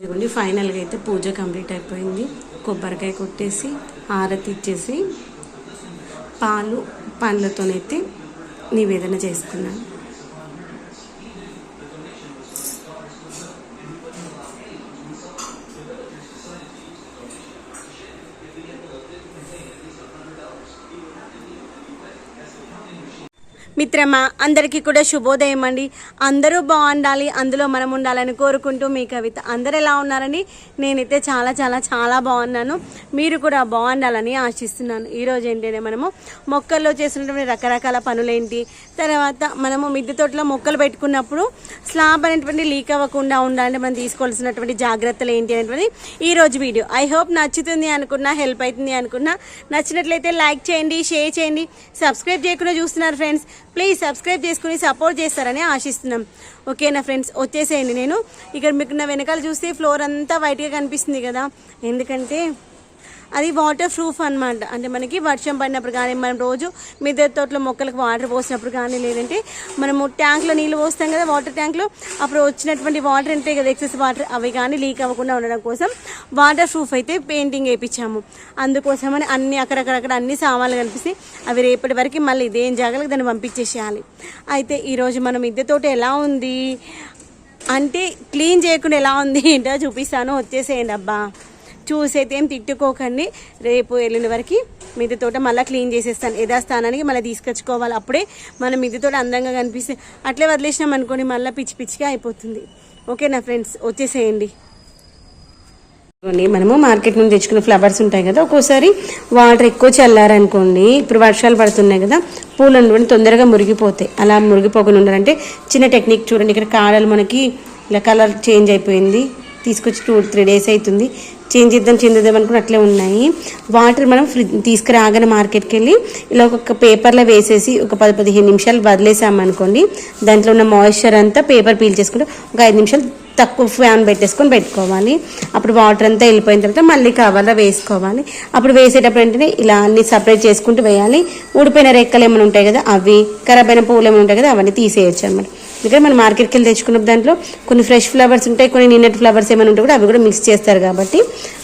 ఇదిగోండి ఫైనల్గా అయితే పూజ కంప్లీట్ అయిపోయింది. కొబ్బరికాయ కొట్టేసి హారతి ఇచ్చేసి పాలు పండ్లతోనైతే నివేదన చేసుకున్నాను. మిత్రమా అందరికీ కూడా శుభోదయం అండి. అందరూ బాగుండాలి, అందులో మనం ఉండాలని కోరుకుంటూ మీ కవిత. అందరు ఎలా ఉన్నారని నేనైతే చాలా చాలా చాలా బాగున్నాను. మీరు కూడా బాగుండాలని ఆశిస్తున్నాను. ఈరోజు ఏంటంటే మనము మొక్కల్లో చేసినటువంటి రకరకాల పనులేంటి, తర్వాత మనము మిద్దె తోటలో మొక్కలు పెట్టుకున్నప్పుడు స్లాబ్ అనేటువంటి లీక్ అవ్వకుండా ఉండాలంటే మనం తీసుకోవాల్సినటువంటి జాగ్రత్తలు ఏంటి అనేటువంటి ఈరోజు వీడియో. ఐ హోప్ నచ్చుతుంది అనుకున్నా, హెల్ప్ అవుతుంది అనుకున్నా. నచ్చినట్లయితే లైక్ చేయండి, షేర్ చేయండి. సబ్స్క్రైబ్ చేయకుండా చూస్తున్నారు ఫ్రెండ్స్, ప్లీజ్ సబ్స్క్రైబ్ చేసుకుని సపోర్ట్ చేస్తారని ఆశిస్తున్నాం. ఓకేనా ఫ్రెండ్స్, వచ్చేసేయండి. నేను ఇక్కడ మీకు నా వెనకాల చూస్తే ఫ్లోర్ అంతా వైట్గా కనిపిస్తుంది కదా, ఎందుకంటే అది వాటర్ ప్రూఫ్ అనమాట. అంటే మనకి వర్షం పడినప్పుడు కానీ, మనం రోజు మిద్దె తోటలో మొక్కలకు వాటర్ పోసినప్పుడు కానీ, లేదంటే మనము ట్యాంక్లో నీళ్ళు పోస్తాం కదా, వాటర్ ట్యాంక్లో, అప్పుడు వచ్చినటువంటి వాటర్ ఉంటాయి కదా, ఎక్సెస్ వాటర్, అవి కానీ లీక్ అవ్వకుండా ఉండడం కోసం వాటర్ ప్రూఫ్ అయితే పెయింటింగ్ వేయించాము. అందుకోసమని అన్ని అక్కడక్కడక్కడ అన్ని సామాన్లు కనిపిస్తాయి. అవి రేపటి వరకు మళ్ళీ ఇదేం జాగ్రత్తగా దాన్ని పంపించేసేయాలి. అయితే ఈరోజు మనం మిద్దె తోట ఎలా ఉంది అంటే క్లీన్ చేయకుండా ఎలా ఉంది ఏంటో చూపిస్తాను. వచ్చేసేయండి అబ్బా, చూసైతే ఏం తిట్టుకోకండి. రేపు వెళ్ళిన వరకు మిద్దె తోట మళ్ళీ క్లీన్ చేసేస్తాను. యథాస్థానానికి మళ్ళీ తీసుకొచ్చుకోవాలి. అప్పుడే మన మిద్దె తోట అందంగా కనిపిస్తే, అట్లే వదిలేసినాం అనుకోండి మళ్ళీ పిచ్చి పిచ్చిగా అయిపోతుంది. ఓకేనా ఫ్రెండ్స్, వచ్చేసేయండి. మనము మార్కెట్ నుండి తెచ్చుకున్న ఫ్లవర్స్ ఉంటాయి కదా, ఒక్కోసారి వాటర్ ఎక్కువ చల్లారనుకోండి, ఇప్పుడు వర్షాలు పడుతున్నాయి కదా, పూలు తొందరగా మురిగిపోతాయి. అలా మురిగిపోకుండా ఉండాలంటే చిన్న టెక్నిక్ చూడండి. ఇక్కడ కాడలు మనకి ఇలా కలర్ చేంజ్ అయిపోయింది, తీసుకొచ్చి 2-3 days అవుతుంది. చేంజ్ చేద్దాం అనుకుని అట్లే ఉన్నాయి. వాటర్ మనం తీసుకురాగానే మార్కెట్కి వెళ్ళి ఇలా ఒక పేపర్లో వేసేసి ఒక 10-15 నిమిషాలు వదిలేసామనుకోండి, దాంట్లో ఉన్న మాయిశ్చర్ అంతా పేపర్ పీల్ చేసుకుంటే ఒక 5 నిమిషాలు తక్కువ ఫ్యాన్ పెట్టేసుకొని పెట్టుకోవాలి. అప్పుడు వాటర్ అంతా వెళ్ళిపోయిన తర్వాత మళ్ళీ కవర్లో వేసుకోవాలి. అప్పుడు వేసేటప్పుడు ఏంటంటే ఇలా అన్ని సపరేట్ చేసుకుంటూ వేయాలి. ఊడిపోయిన రెక్కలు ఏమైనా ఉంటాయి కదా, అవి ఖరాబ్ అయిన పువ్వులు ఏమైనా ఉంటాయి కదా, అవన్నీ తీసేయచ్చు అనమాట. ఎందుకంటే మనం మార్కెట్కి వెళ్ళి తెచ్చుకున్న దాంట్లో కొన్ని ఫ్రెష్ ఫ్లవర్స్ ఉంటాయి, కొన్ని నిన్నటి ఫ్లవర్స్ ఏమైనా ఉంటాయి కూడా, అవి కూడా మిక్స్ చేస్తారు కాబట్టి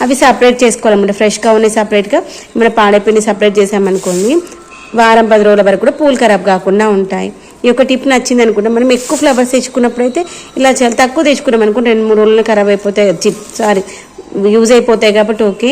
అవి సపరేట్ చేసుకోవాలన్నమాట. ఫ్రెష్గా ఉన్నాయి సపరేట్గా, ఏమైనా పాడైపోయిన సపరేట్ చేసామనుకోండి, వారం 10 రోజుల వరకు కూడా పూలు ఖరాబ్ కాకుండా ఉంటాయి. ఈ యొక్క టిప్ నచ్చింది అనుకుంటాం. మనం ఎక్కువ ఫ్లవర్స్ తెచ్చుకున్నప్పుడు అయితే ఇలా చాలా తక్కువ తెచ్చుకున్నాం అనుకుంటే 2-3 రోజుల్లో ఖరాబ్ అయిపోతాయి, యూజ్ అయిపోతాయి కాబట్టి ఓకే.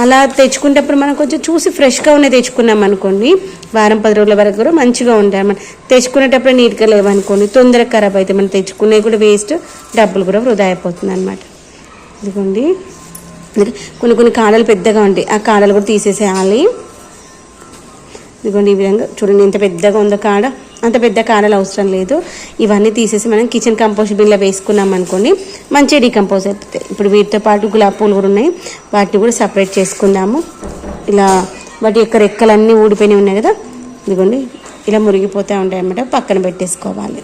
అలా తెచ్చుకునేటప్పుడు మనం కొంచెం చూసి ఫ్రెష్గా ఉన్నాయి తెచ్చుకున్నాం అనుకోండి, వారం 10 రోజుల వరకు కూడా మంచిగా ఉంటాయి. మనం తెచ్చుకునేటప్పుడు నీట్గా లేవనుకోండి తొందరగా ఖరాబ్ అవుతాయి. మనం తెచ్చుకునేవి కూడా వేస్ట్, డబ్బులు కూడా వృధా అయిపోతుంది అనమాట. ఇదిగోండి కొన్ని కాడలు పెద్దగా ఉంటాయి, ఆ కాడలు కూడా తీసేసేయాలి. ఇదిగోండి ఈ విధంగా చూడండి, ఎంత పెద్దగా ఉందో కాడ. అంత పెద్ద కాడలు అవసరం లేదు. ఇవన్నీ తీసేసి మనం కిచెన్ కంపోస్ట్ బిన్లో వేసుకున్నాం అనుకోండి, మంచిగా డీకంపోజ్ అయిపోతాయి. ఇప్పుడు వీటితో పాటు గులాబీ పూలు కూడా ఉన్నాయి, వాటిని కూడా సపరేట్ చేసుకుందాము. ఇలా వాటి యొక్క రెక్కలన్నీ ఊడిపోయినవి ఉన్నాయి కదా, ఇదిగోండి ఇలా మురిగిపోతూ ఉంటాయి అన్నమాట. పక్కన పెట్టేసుకోవాలి.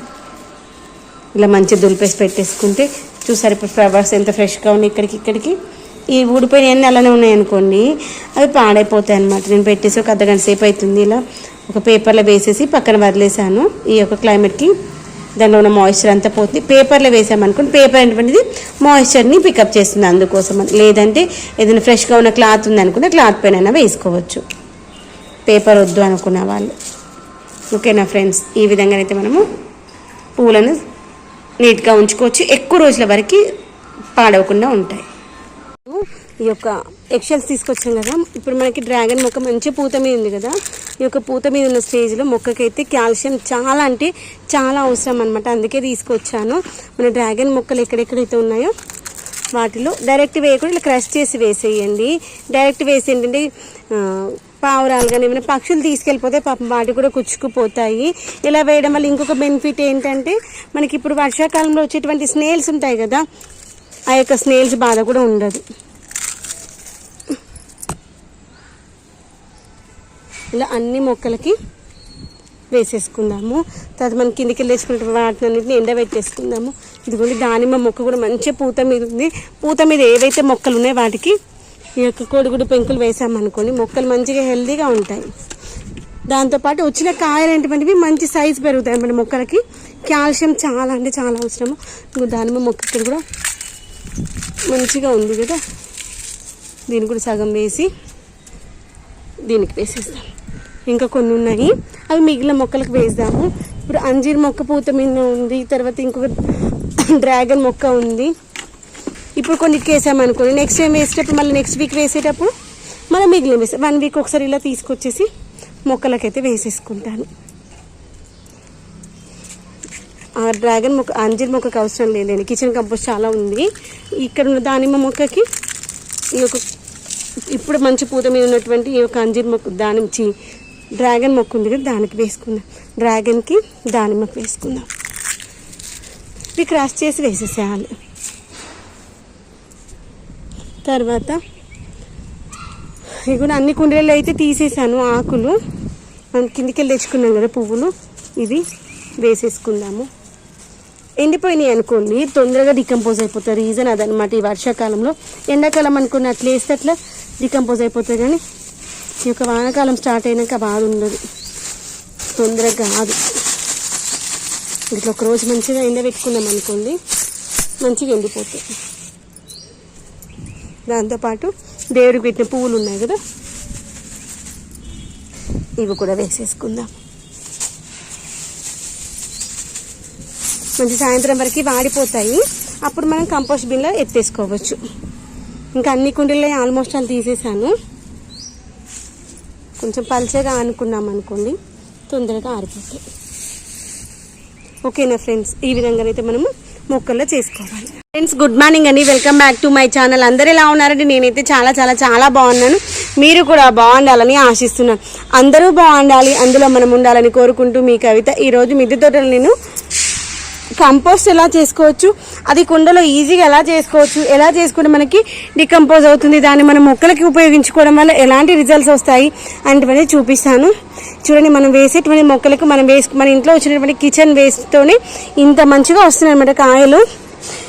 ఇలా మంచిగా దులిపేసి పెట్టేసుకుంటే చూసారు ఇప్పుడు ఫ్లవర్స్ ఎంత ఫ్రెష్గా ఉన్నాయి. ఇక్కడికి ఈ ఊడిపోయినవన్నీ అలానే ఉన్నాయనుకోండి, అవి పాడైపోతాయి అన్నమాట. నేను పెట్టేసి ఒక అర్ధగంట సేపు అవుతుంది. ఇలా ఒక పేపర్లో వేసేసి పక్కన వదిలేసాను. ఈ యొక్క క్లైమేట్కి దానిలో ఉన్న మాయిశ్చర్ అంతా పోతుంది. పేపర్లో వేసామనుకోండి, పేపర్ అనేటువంటిది మాయిశ్చర్ని పికప్ చేస్తుంది. అందుకోసం లేదంటే ఏదైనా ఫ్రెష్గా ఉన్న క్లాత్ ఉంది అనుకుంటే క్లాత్ పైన వేసుకోవచ్చు, పేపర్ వద్దు అనుకున్న వాళ్ళు. ఓకేనా ఫ్రెండ్స్, ఈ విధంగానైతే మనము పూలను నీట్గా ఉంచుకోవచ్చు. ఎక్కువ రోజుల వరకు పాడవకుండా ఉంటాయి. ఈ యొక్క ఎక్షల్స్ తీసుకొచ్చాం కదా, ఇప్పుడు మనకి డ్రాగన్ మొక్క మంచి పూత మీద ఉంది కదా, ఈ యొక్క పూత మీద ఉన్న స్టేజ్లో మొక్కకైతే కాల్షియం చాలా అంటే చాలా అవసరం అనమాట. అందుకే తీసుకొచ్చాను. మన డ్రాగన్ మొక్కలు ఎక్కడెక్కడైతే ఉన్నాయో వాటిలో డైరెక్ట్ వేయకుండా ఇలా క్రష్ చేసి వేసేయండి. డైరెక్ట్ వేసి ఏంటంటే పావురాలు కానీ ఏమైనా పక్షులు తీసుకెళ్ళిపోతే పాపం వాటి కూడా కుచ్చుకుపోతాయి. ఇలా వేయడం వల్ల ఇంకొక బెనిఫిట్ ఏంటంటే, మనకి ఇప్పుడు వర్షాకాలంలో వచ్చేటువంటి స్నేల్స్ ఉంటాయి కదా, ఆ యొక్క స్నేల్స్ బాధ కూడా ఉండదు. ఇలా అన్ని మొక్కలకి వేసేసుకుందాము. తర్వాత మనం కిందికి వెళ్ళి తెచ్చుకున్న వాటిని అన్నింటినీ ఎండబెట్టేసుకుందాము. ఇదిగోండి దానిమ్మ మొక్క కూడా మంచి పూత మీద ఉంది. పూత మీద ఏవైతే మొక్కలు ఉన్నాయో వాటికి ఈ యొక్క కోడిగుడ్డు పెంకులు వేసామనుకోండి, మొక్కలు మంచిగా హెల్తీగా ఉంటాయి. దాంతోపాటు వచ్చిన కాయలు ఏంటంటే మంచి సైజు పెరుగుతాయి అన్నమాట. మొక్కలకి కాల్షియం చాలా అంటే చాలా అవసరము. దానిమ్మ మొక్క ఇక్కడ కూడా మంచిగా ఉంది కదా, దీన్ని కూడా సగం వేసి దీనికి వేసేస్తాం. ఇంకా కొన్ని ఉన్నాయి, అవి మిగిలిన మొక్కలకు వేద్దాము. ఇప్పుడు అంజీర్ మొక్క పూత మీద ఉంది, తర్వాత ఇంకొక డ్రాగన్ మొక్క ఉంది. ఇప్పుడు కొన్నిటికి వేసామనుకోండి, నెక్స్ట్ టైం వేసేటప్పుడు మళ్ళీ నెక్స్ట్ వీక్ వేసేటప్పుడు మళ్ళీ మిగిలిన వేస్తాం. 1 వీక్ ఒకసారి ఇలా తీసుకొచ్చేసి మొక్కలకైతే వేసేసుకుంటాను. ఆ డ్రాగన్ మొక్క అంజీర్ మొక్కకు అవసరం లేదండి, కిచెన్ కంపోస్ట్ చాలా ఉంది. ఇక్కడ ఉన్న దానిమ్మ మొక్కకి ఈ యొక్క ఇప్పుడు మంచి పూత మీద ఉన్నటువంటి ఈ యొక్క అంజీర్ మొక్క డ్రాగన్ మొక్క ఉంది కదా, దానికి వేసుకుందాం. డ్రాగన్కి దానిమ్మకి వేసుకుందాం. ఇవి క్రాస్ చేసి వేసేసేయాలి. తర్వాత ఇవి కూడా అన్ని కుండీలలో అయితే తీసేసాను ఆకులు, మనం కిందికి వెళ్ళి తెచ్చుకున్నాం కదా పువ్వులు, ఇవి వేసేసుకుందాము. ఎండిపోయినాయి అనుకోండి తొందరగా డికంపోజ్ అయిపోతాయి. రీజన్ అదనమాట. ఈ వర్షాకాలంలో, ఎండాకాలం అనుకుని అట్లా వేస్తే అట్లా డికంపోజ్ అయిపోతాయి, కానీ ఈ యొక్క వానాకాలం స్టార్ట్ అయినాక బాధ ఉండదు, తొందరగా కాదు. ఇట్లా ఒకరోజు మంచిగా ఎండబెట్టుకున్నాం అనుకోండి మంచిగా ఎండిపోతాయి. దాంతోపాటు దేవుడికి పెట్టిన పువ్వులు ఉన్నాయి కదా, ఇవి కూడా వేసేసుకుందాం. మంచి సాయంత్రం వరకు వాడిపోతాయి, అప్పుడు మనం కంపోస్ట్ బిన్లో ఎత్తేసుకోవచ్చు. ఇంకా అన్ని కుండీల్లో ఆల్మోస్ట్ అని తీసేసాను. కొంచెం పల్చగా అనుకున్నాం అనుకోండి తొందరగా ఆరిపోతాయి. ఓకేనా ఫ్రెండ్స్, ఈ విధంగా అయితే మనము మొక్కల్లో చేసుకోవాలి. ఫ్రెండ్స్ గుడ్ మార్నింగ్ అండి, welcome back to my channel. అందరూ ఎలా ఉన్నారండి? నేనైతే చాలా చాలా చాలా బాగున్నాను. మీరు కూడా బాగుండాలని ఆశిస్తున్నాను. అందరూ బాగుండాలి, అందులో మనం ఉండాలని కోరుకుంటూ మీ కవిత. ఈరోజు మిద్దె తోటలో నేను కంపోస్ట్ ఎలా చేసుకోవచ్చు, అది కుండలో ఈజీగా ఎలా చేసుకోవచ్చు, ఎలా చేసుకుంటే మనకి డికంపోజ్ అవుతుంది, దాన్ని మనం మొక్కలకి ఉపయోగించుకోవడం వల్ల ఎలాంటి రిజల్ట్స్ వస్తాయి అంటే చూపిస్తాను. చూడండి, మనం వేసేటువంటి మొక్కలకు మన ఇంట్లో వచ్చినటువంటి కిచెన్ వేస్ట్తోనే ఇంత మంచిగా వస్తున్నాయి అన్నమాట కాయలు.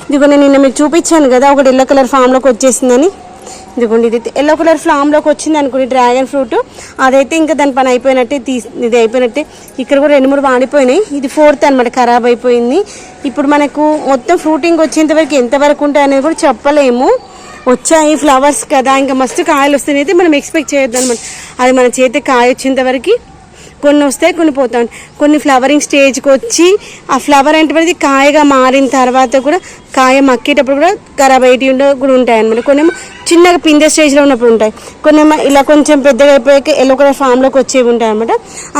ఇదిగోండి, నిన్న మీకు చూపించాను కదా ఒకటి ఎల్లో కలర్ ఫామ్లోకి వచ్చేసిందని. ఇదిగోండి, ఇది ఎల్లో కలర్ ఫ్లామ్లోకి వచ్చింది అనుకోండి డ్రాగన్ ఫ్రూట్. అదైతే ఇంకా దాని పని అయిపోయినట్టే, ఇది అయిపోయినట్టే. ఇక్కడ కూడా 2-3 వాడిపోయినాయి, ఇది 4th అనమాట, ఖరాబ్ అయిపోయింది. ఇప్పుడు మనకు మొత్తం ఫ్రూటింగ్ వచ్చేంత వరకు ఎంతవరకు ఉంటాయి అనేది కూడా చెప్పలేము. వచ్చాయి ఫ్లవర్స్ కదా, ఇంకా మస్తు కాయలు వస్తాయైతే మనం ఎక్స్పెక్ట్ చేయొద్దు అనమాట. అది మన చేతికి కాయ వచ్చేంత వరకు కొన్ని వస్తాయి, కొన్ని పోతాయి. కొన్ని ఫ్లవరింగ్ స్టేజ్కి వచ్చి ఆ ఫ్లవర్ అంటే కాయగా మారిన తర్వాత కూడా కాయ మక్కేటప్పుడు కూడా ఖరాబ్ అయ్యి కూడా ఉంటాయి అనమాట. కొన్నేమో చిన్నగా పిందె స్టేజ్లో ఉన్నప్పుడు ఉంటాయి, కొన్నేమో ఇలా కొంచెం పెద్దగా అయిపోయాక ఎల్లో కలర్ ఫామ్లోకి వచ్చేవి ఉంటాయి అనమాట.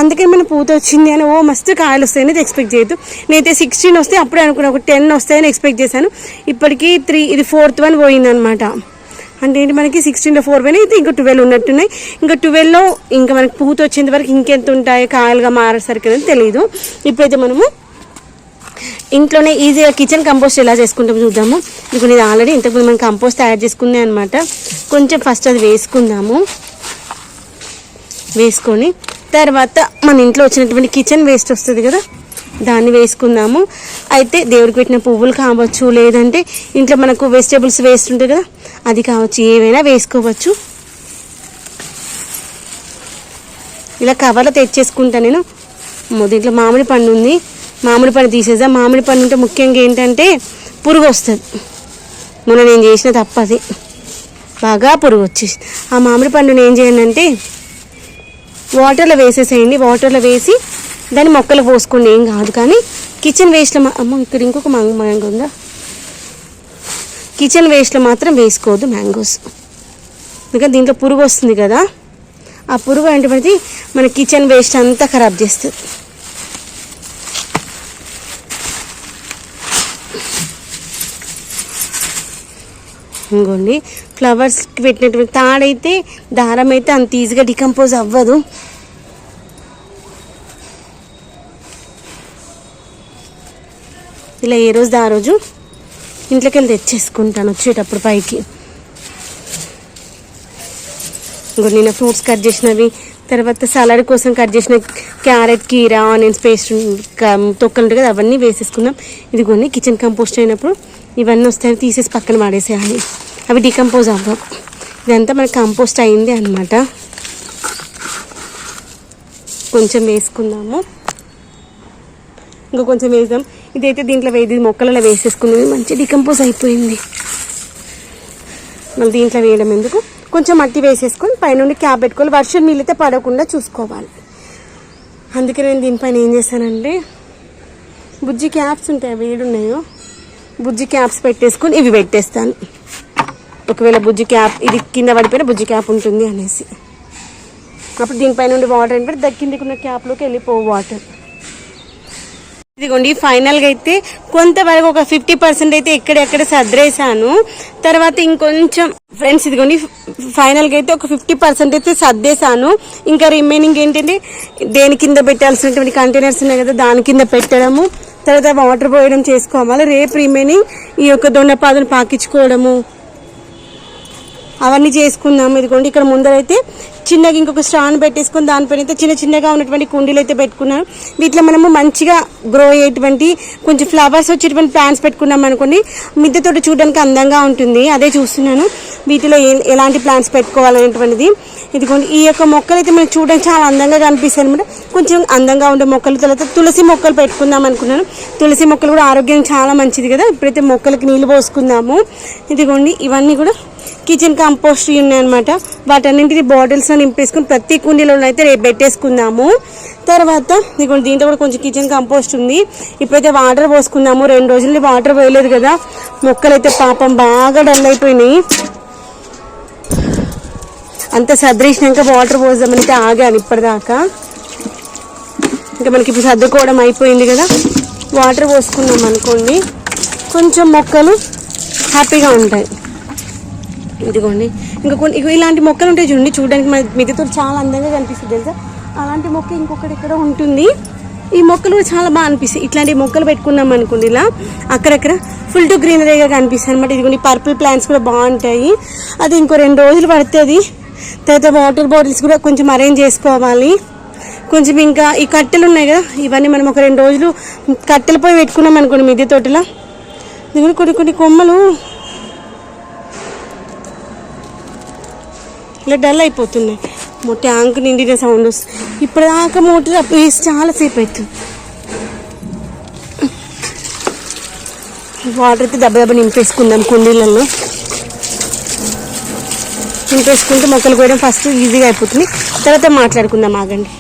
అందుకని మన పూత వచ్చింది అని మస్తు కాయలు వస్తాయని ఎక్స్పెక్ట్ చేయొద్దు. నేనైతే 16 వస్తే అప్పుడే అనుకున్నా, ఒక 10 వస్తాయని ఎక్స్పెక్ట్ చేశాను. ఇప్పటికీ 3, ఇది 4th వన్ పోయిందనమాట. అంటే ఏంటి, మనకి 16లో 4 పోయినాయి, అయితే ఇంకా 12 ఉన్నట్టున్నాయి. ఇంకా 12లో ఇంకా మనకి పూత వచ్చేంత వరకు ఇంకెంత ఉంటాయి కాయలుగా మారేసరికి అనేది తెలియదు. ఇప్పుడైతే మనము ఇంట్లోనే ఈజీగా కిచెన్ కంపోస్ట్ ఎలా చేసుకుంటామో చూద్దాము. ఇప్పుడు ఇది ఆల్రెడీ ఇంతకుముందు మనం కంపోస్ట్ తయారు చేసుకుందే అనమాట. కొంచెం ఫస్ట్ అది వేసుకుందాము. వేసుకొని తర్వాత మన ఇంట్లో వచ్చినటువంటి కిచెన్ వేస్ట్ వస్తుంది కదా, దాన్ని వేసుకుందాము. అయితే దేవుడికి పెట్టిన పువ్వులు కావచ్చు, లేదంటే ఇంట్లో మనకు వెజిటేబుల్స్ వేస్ట్ ఉంటుంది కదా, అది కావచ్చు, ఏవైనా వేసుకోవచ్చు. ఇలా కవర్లో తెచ్చేసుకుంటా నేను. దీంట్లో మామిడి పండు ఉంది, మామిడి పండు తీసేద్దాం. మామిడి పండు ఉంటే ముఖ్యంగా ఏంటంటే పురుగు వస్తుంది. మొన్న నేను చేసిన తప్పది, బాగా పురుగు వచ్చేసి. ఆ మామిడి పండుని ఏం చేయండి అంటే వాటర్లో వేసేసేయండి. వాటర్లో వేసి దాన్ని మొక్కలు పోసుకోండి, ఏం కాదు. కానీ కిచెన్ వేస్ట్లో ఇక్కడ ఇంకొక మ్యాంగో ఉందా, కిచెన్ వేస్ట్లో మాత్రం వేసుకోవద్దు మ్యాంగోస్. ఎందుకంటే దీంట్లో పురుగు వస్తుంది కదా, ఆ పురుగు అంటే మన కిచెన్ వేస్ట్ అంతా ఖరాబ్ చేస్తుంది. ఇంకోండి, ఫ్లవర్స్కి పెట్టినటువంటి తాడైతే దారం అయితే అంత ఈజీగా డికంపోజ్ అవ్వదు. ఇలా ఏ రోజు ఆ రోజు ఇంట్లోకి వెళ్ళి తెచ్చేసుకుంటాను వచ్చేటప్పుడు పైకి. ఇంకో నేను ఫ్రూట్స్ కట్ చేసినవి, తర్వాత సలాడ్ కోసం కట్ చేసిన క్యారెట్, కీరా, ఆనియన్స్ పేస్ట్, తొక్కలు ఉంటాయి కదా, అవన్నీ వేసేసుకుందాం. ఇదిగోండి, కిచెన్ కంపోస్ట్ అయినప్పుడు ఇవన్నీ వస్తాయి, తీసేసి పక్కన వాడేసేయాలి, అవి డికంపోజ్ అవ్వవు. ఇదంతా మనకి కంపోస్ట్ అయింది అనమాట. కొంచెం వేసుకుందాము, ఇంకా కొంచెం వేద్దాం. ఇదైతే దీంట్లో మొక్కలలో వేసేసుకున్నది మంచి డికంపోజ్ అయిపోయింది. మళ్ళీ దీంట్లో వేయడం ఎందుకు, కొంచెం మట్టి వేసేసుకొని పైనుండి క్యాప్ పెట్టుకోవాలి. వర్షం నీళ్ళైతే పడకుండా చూసుకోవాలి. అందుకే నేను దీనిపైన ఏం చేశానంటే బుజ్జి క్యాప్స్ ఉంటాయి, వేడున్నాయో బుజ్జి క్యాప్స్ పెట్టేసుకొని ఇవి పెట్టేస్తాను. ఒకవేళ బుజ్జి క్యాప్ ఇది కింద పడిపోయిన బుజ్జి క్యాప్ ఉంటుంది అనేసి. అప్పుడు దీనిపైన నుండి వాటర్ అంటే దక్కిందికి ఉన్న క్యాప్లోకి వెళ్ళిపోవు వాటర్. ఇదిగోండి ఫైనల్గా అయితే కొంతవరకు ఒక 50% అయితే ఎక్కడెక్కడ సర్దేశాను. తర్వాత ఇంకొంచెం ఫ్రెండ్స్ ఇదిగోండి ఫైనల్గా అయితే ఒక 50% అయితే సర్దేశాను. ఇంకా రిమైనింగ్ ఏంటంటే దేని కింద పెట్టాల్సినటువంటి కంటైనర్స్ ఉన్నాయి కదా దాని కింద పెట్టడము, తర్వాత వాటర్ పోయడం చేసుకోవాలి. రేపు రిమైనింగ్ ఈ యొక్క దొండపాదును పాకించుకోవడము అవన్నీ చేసుకుందాము. ఇదిగోండి ఇక్కడ ముందరైతే చిన్నగా ఇంకొక స్టాండ్ పెట్టేసుకొని దానిపైన అయితే చిన్న చిన్నగా ఉన్నటువంటి కుండీలు అయితే పెట్టుకున్నాను. వీటిలో మనము మంచిగా గ్రో అయ్యేటువంటి కొంచెం ఫ్లవర్స్ వచ్చేటువంటి ప్లాంట్స్ పెట్టుకున్నాం అనుకోండి, మిద్దె తోట చూడడానికి అందంగా ఉంటుంది. అదే చూస్తున్నాను వీటిలో ఎలాంటి ప్లాంట్స్ పెట్టుకోవాలనేటువంటిది. ఇదిగోండి ఈ యొక్క మొక్కలు అయితే మనకు చూడడానికి చాలా అందంగా కనిపిస్తాయి అనమాట. కొంచెం అందంగా ఉండే మొక్కలు, తర్వాత తులసి మొక్కలు పెట్టుకుందాం అనుకున్నాను. తులసి మొక్కలు కూడా ఆరోగ్యం చాలా మంచిది కదా. ఇప్పుడైతే మొక్కలకి నీళ్ళు పోసుకుందాము. ఇదిగోండి ఇవన్నీ కూడా కిచెన్ కంపోస్ట్ ఉన్నాయన్నమాట. వాటన్నింటినీ బాటిల్స్లో నింపేసుకుని ప్రతి కుండీలో అయితే రేపు పెట్టేసుకుందాము. తర్వాత ఇదిగోండి దీంట్లో కూడా కొంచెం కిచెన్ కంపోస్ట్ ఉంది. ఇప్పుడైతే వాటర్ పోసుకుందాము. 2 రోజులు వాటర్ పోయలేదు కదా, మొక్కలు అయితే పాపం బాగా డల్ అయిపోయినాయి. అంత సర్దేసినాక వాటర్ పోసామనైతే ఆగాను ఇప్పటిదాకా. ఇంకా మనకి ఇప్పుడు సర్దుకోవడం అయిపోయింది కదా, వాటర్ పోసుకున్నాం అనుకోండి కొంచెం మొక్కలు హ్యాపీగా ఉంటాయి. ఇదిగోండి ఇంకా కొన్ని ఇలాంటి మొక్కలు ఉంటాయి చూడండి, చూడడానికి మన మిద్దెతో చాలా అందంగా కనిపిస్తుంది తెలుసా. అలాంటి మొక్క ఇంకొకటి ఎక్కడ ఉంటుంది. ఈ మొక్కలు కూడా చాలా బాగా అనిపిస్తాయి. ఇట్లాంటి మొక్కలు పెట్టుకున్నాం అనుకోండి ఇలా అక్కడక్కడ ఫుల్ టు గ్రీనరీగా కనిపిస్తాయి అనమాట. ఇదిగోండి పర్పుల్ ప్లాంట్స్ కూడా బాగుంటాయి. అది ఇంకో 2 రోజులు పడుతుంది. తర్వాత వాటర్ బాటిల్స్ కూడా కొంచెం అరేంజ్ చేసుకోవాలి. కొంచెం ఇంకా ఈ కట్టెలు ఉన్నాయి కదా, ఇవన్నీ మనం ఒక 2 రోజులు కట్టెలపై పెట్టుకున్నాం అనుకోండి మిద్దె తోటలో. దీని కొన్ని కొమ్మలు ఇలా డల్ అయిపోతున్నాయి. ట్యాంక్ నిండిన సౌండ్ వస్తుంది. ఇప్పటిదాకా మోటార్ వేసి చాలాసేపు అవుతుంది. వాటర్ అయితే దెబ్బ నింపేసుకుందాం కుండీలలో. నింపేసుకుంటే మొక్కలు పోయడం ఫస్ట్ ఈజీగా అయిపోతుంది. తర్వాత మాట్లాడుకుందాం, ఆగండి.